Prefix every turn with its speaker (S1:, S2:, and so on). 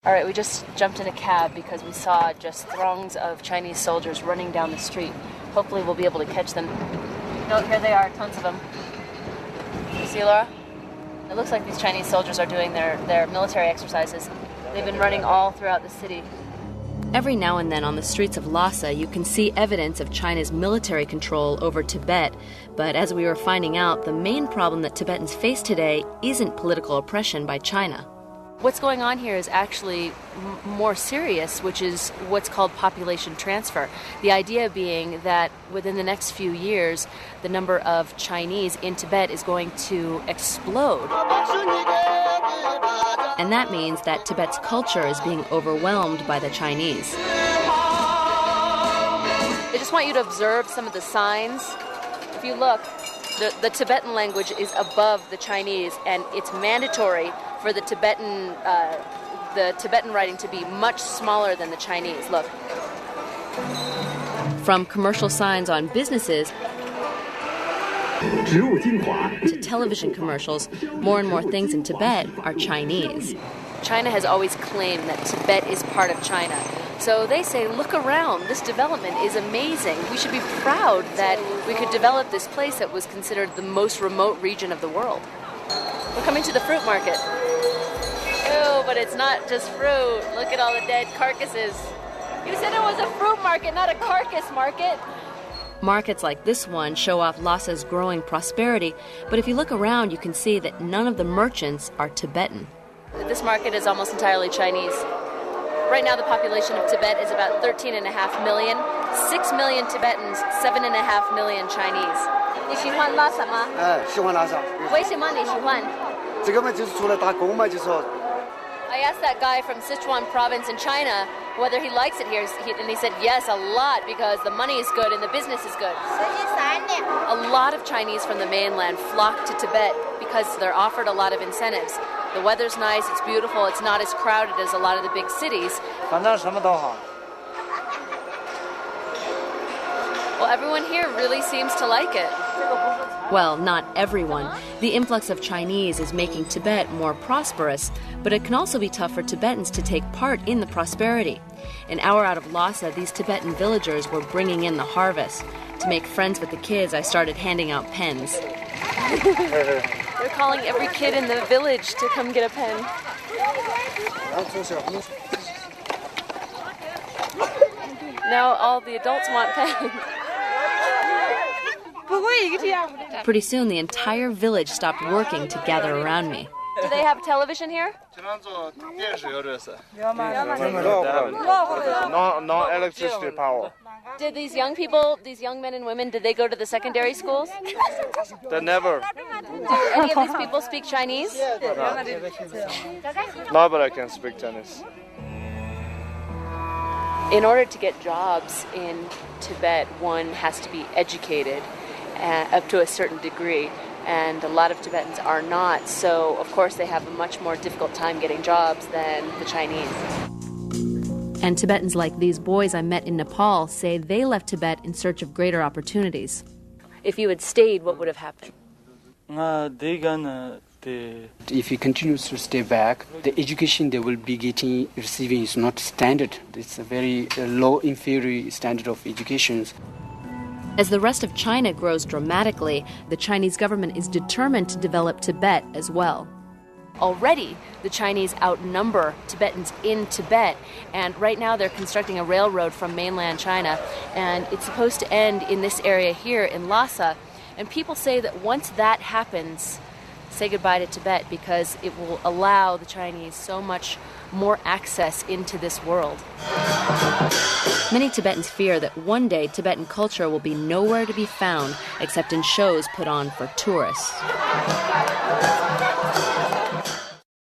S1: All right, we just jumped in a cab because we saw just throngs of Chinese soldiers running down the street. Hopefully we'll be able to catch them. No, here they are, tons of them. You see, Laura? It looks like these Chinese soldiers are doing their military exercises. They've been running all throughout the city. Every now and then on the streets of Lhasa, you can see evidence of China's military control over Tibet. But as we were finding out, the main problem that Tibetans face today isn't political oppression by China. What's going on here is actually more serious, which is what's called population transfer. The idea being that within the next few years, the number of Chinese in Tibet is going to explode. And that means that Tibet's culture is being overwhelmed by the Chinese. I just want you to observe some of the signs. If you look, the Tibetan language is above the Chinese, and it's mandatory for the Tibetan writing to be much smaller than the Chinese. Look. From commercial signs on businesses to television commercials, more and more things in Tibet are Chinese. China has always claimed that Tibet is part of China. So they say, look around, this development is amazing. We should be proud that we could develop this place that was considered the most remote region of the world. We're coming to the fruit market. Oh, but it's not just fruit. Look at all the dead carcasses. You said it was a fruit market, not a carcass market. Markets like this one show off Lhasa's growing prosperity, but if you look around, you can see that none of the merchants are Tibetan. This market is almost entirely Chinese. Right now, the population of Tibet is about 13.5 million. 6 million Tibetans, 7.5 million Chinese. 你喜欢拉萨吗？喜欢拉萨。为什么你喜欢？这个嘛，就是除了打工嘛，就是说。I asked that guy from Sichuan province in China whether he likes it here, and he said yes, a lot, because the money is good and the business is good. A lot of Chinese from the mainland flock to Tibet because they're offered a lot of incentives. The weather's nice, it's beautiful, it's not as crowded as a lot of the big cities. Well, everyone here really seems to like it. Well, not everyone. The influx of Chinese is making Tibet more prosperous, but it can also be tough for Tibetans to take part in the prosperity. An hour out of Lhasa, these Tibetan villagers were bringing in the harvest. To make friends with the kids, I started handing out pens. They're calling every kid in the village to come get a pen. Now all the adults want pens. Pretty soon, the entire village stopped working to gather around me. Do they have television here?
S2: No electricity power.
S1: Did these young people, these young men and women, did they go to the secondary schools?
S2: They never.
S1: Do any of these people speak Chinese?
S2: No, but I can speak Chinese.
S1: In order to get jobs in Tibet, one has to be educated up to a certain degree, and a lot of Tibetans are not, so of course they have a much more difficult time getting jobs than the Chinese. And Tibetans like these boys I met in Nepal say they left Tibet in search of greater opportunities. If you had stayed, what would have happened?
S3: If he continues to stay back, the education they will be receiving is not standard. It's a very low, inferior standard of education.
S1: As the rest of China grows dramatically, the Chinese government is determined to develop Tibet as well. Already, the Chinese outnumber Tibetans in Tibet, and right now they're constructing a railroad from mainland China, and it's supposed to end in this area here in Lhasa. And people say that once that happens, say goodbye to Tibet, because it will allow the Chinese so much more access into this world. Many Tibetans fear that one day Tibetan culture will be nowhere to be found except in shows put on for tourists.